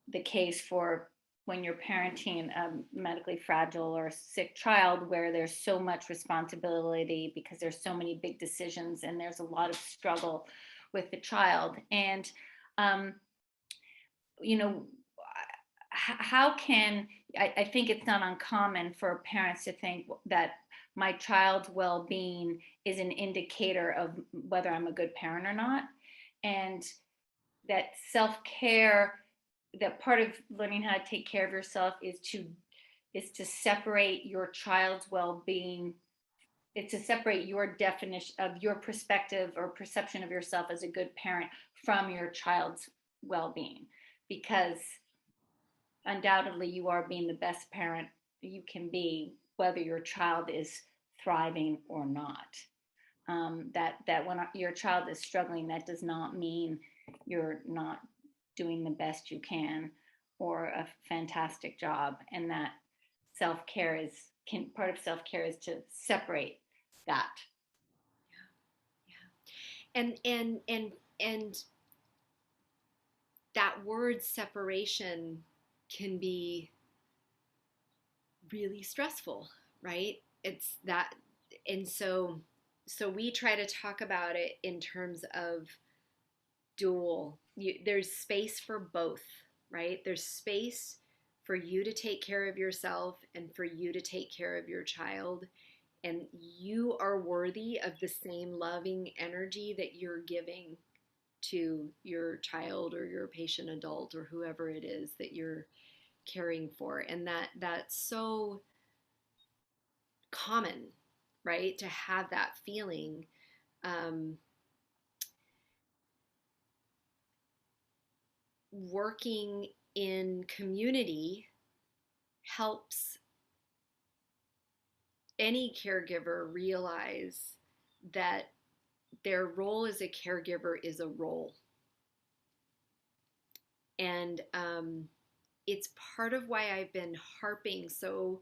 the case for when you're parenting a medically fragile or sick child, where there's so much responsibility because there's so many big decisions and there's a lot of struggle with the child. And you know, how can I think it's not uncommon for parents to think that my child's well-being is an indicator of whether I'm a good parent or not, and that self-care, that part of learning how to take care of yourself is to separate your child's well-being. It's to separate your definition of your perspective or perception of yourself as a good parent from your child's well-being, because undoubtedly you are being the best parent you can be, whether your child is thriving or not. That when your child is struggling, that does not mean you're not doing the best you can or a fantastic job. And that self-care is part of self-care is to separate that. Yeah. And that word separation can be really stressful, right? It's that, and so we try to talk about it in terms of dual. There's space for both, right? There's space for you to take care of yourself and for you to take care of your child. And you are worthy of the same loving energy that you're giving to your child or your patient adult or whoever it is that you're caring for. And that's so common, right? To have that feeling. Working in community helps any caregiver realize that their role as a caregiver is a role. And it's part of why I've been harping so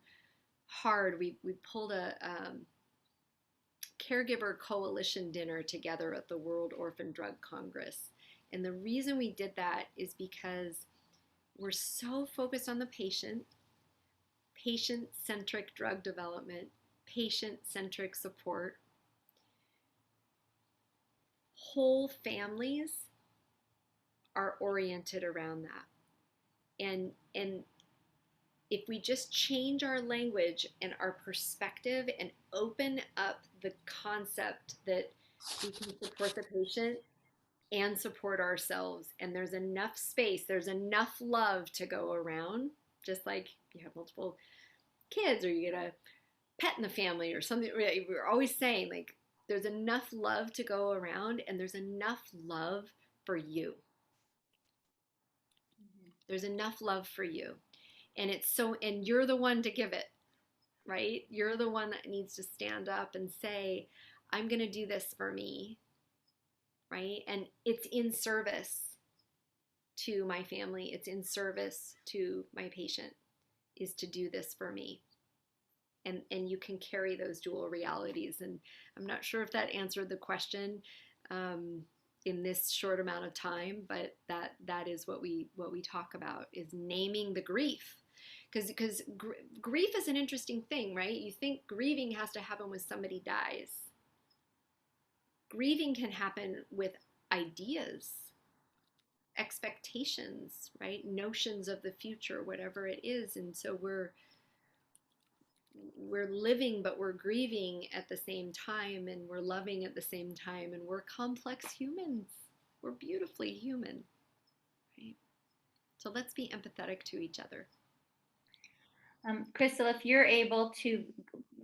hard. We pulled a caregiver coalition dinner together at the World Orphan Drug Congress. And the reason we did that is because we're so focused on the patient, patient-centric drug development, patient-centric support. Whole families are oriented around that. And if we just change our language and our perspective and open up the concept that we can support the patient and support ourselves, and there's enough space, there's enough love to go around, just like if you have multiple kids or you get a pet in the family or something. We're always saying, like, there's enough love to go around and there's enough love for you. There's enough love for you. And and you're the one to give it, right? You're the one that needs to stand up and say, I'm going to do this for me, right? And it's in service to my family. It's in service to my patient, is to do this for me. And you can carry those dual realities. And I'm not sure if that answered the question in this short amount of time, but that is what we talk about, is naming the grief. Because grief is an interesting thing, right? You think grieving has to happen when somebody dies. Grieving can happen with ideas, expectations, right? Notions of the future, whatever it is. And so we're living, but we're grieving at the same time, and we're loving at the same time, and we're complex humans. We're beautifully human, right? So let's be empathetic to each other. Crystal, if you're able to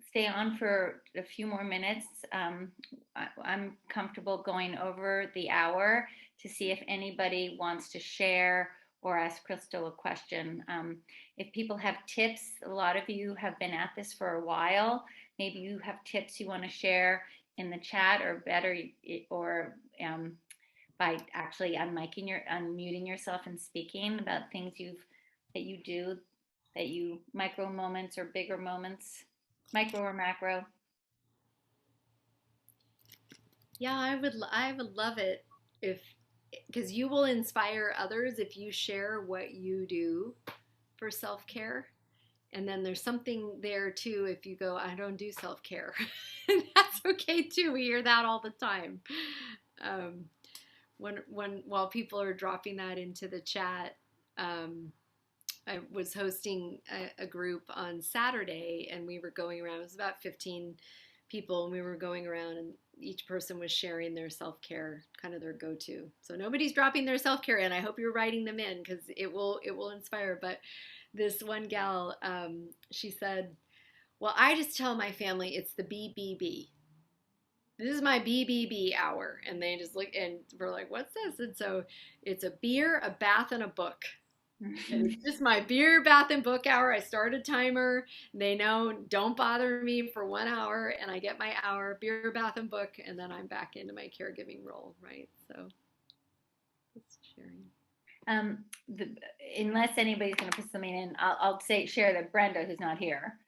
stay on for a few more minutes, I'm comfortable going over the hour to see if anybody wants to share or ask Crystal a question. If people have tips, a lot of you have been at this for a while. Maybe you have tips you want to share in the chat, or better, or by actually unmuting yourself and speaking about things that you do, that you micro moments or bigger moments, micro or macro. Yeah, I would love it because you will inspire others if you share what you do for self-care. And then there's something there too if you go, I don't do self-care. And that's okay too. We hear that all the time. While people are dropping that into the chat, I was hosting a group on Saturday, and we were going around. It was about 15 people, and we were going around, and each person was sharing their self-care, kind of their go-to. So nobody's dropping their self-care in. I hope you're writing them in because it will inspire. But this one gal, she said, well, I just tell my family it's the BBB. This is my BBB hour. And they just look, and we're like, what's this? And so it's a beer, a bath, and a book. And it's just my beer, bath, and book hour. I start a timer. They know, don't bother me for 1 hour. And I get my hour, beer, bath, and book. And then I'm back into my caregiving role, right? So just sharing. Unless anybody's going to put something in, I'll share that Brenda, who's not here,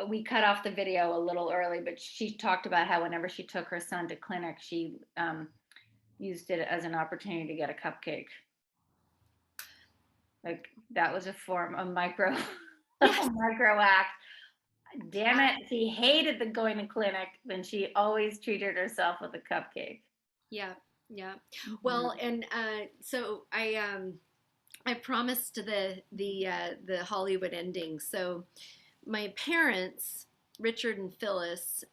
we cut off the video a little early, but she talked about how whenever she took her son to clinic, she used it as an opportunity to get a cupcake. Like that was a form of micro act. Damn it, she hated the going to clinic, then she always treated herself with a cupcake. Yeah. Well, and so I promised the Hollywood ending. So my parents, Richard and Phyllis,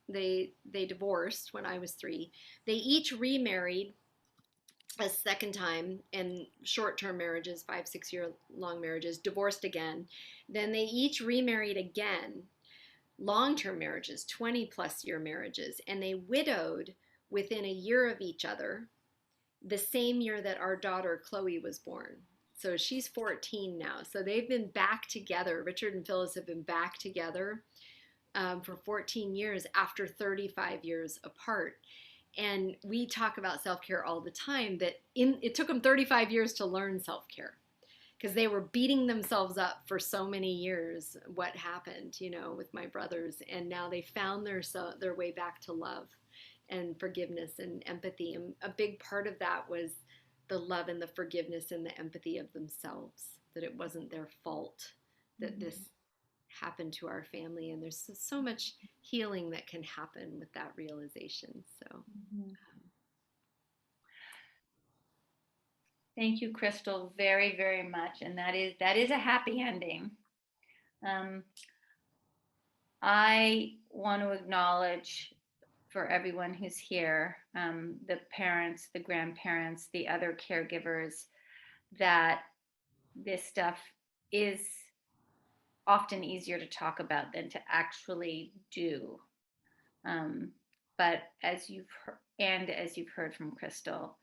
they divorced when I was 3. They each remarried a second time in short-term marriages, 5-6 year long marriages, divorced again. Then they each remarried again, long-term marriages, 20+ year marriages, and they widowed within a year of each other, the same year that our daughter Chloe was born. So she's 14 now. So they've been back together. Richard and Phyllis have been back together for 14 years after 35 years apart. And we talk about self-care all the time, that it took them 35 years to learn self-care because they were beating themselves up for so many years what happened, with my brothers. And now they found their way back to love and forgiveness and empathy. And a big part of that was the love and the forgiveness and the empathy of themselves, that it wasn't their fault that this happened to our family. And there's so much healing that can happen with that realization. So thank you, Crystal, very, very much. And that is a happy ending. I want to acknowledge for everyone who's here, the parents, the grandparents, the other caregivers, that this stuff is often easier to talk about than to actually do. But as you've heard from Crystal,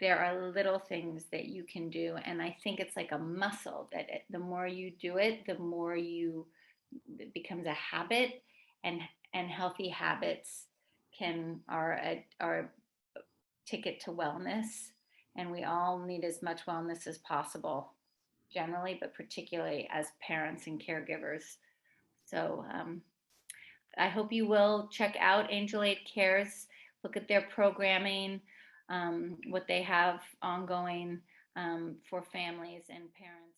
there are little things that you can do. And I think it's like a muscle that the more you do it, the more it becomes a habit, and healthy habits are a ticket to wellness. And we all need as much wellness as possible generally, but particularly as parents and caregivers. So I hope you will check out Angel Aid Cares, look at their programming, what they have ongoing for families and parents.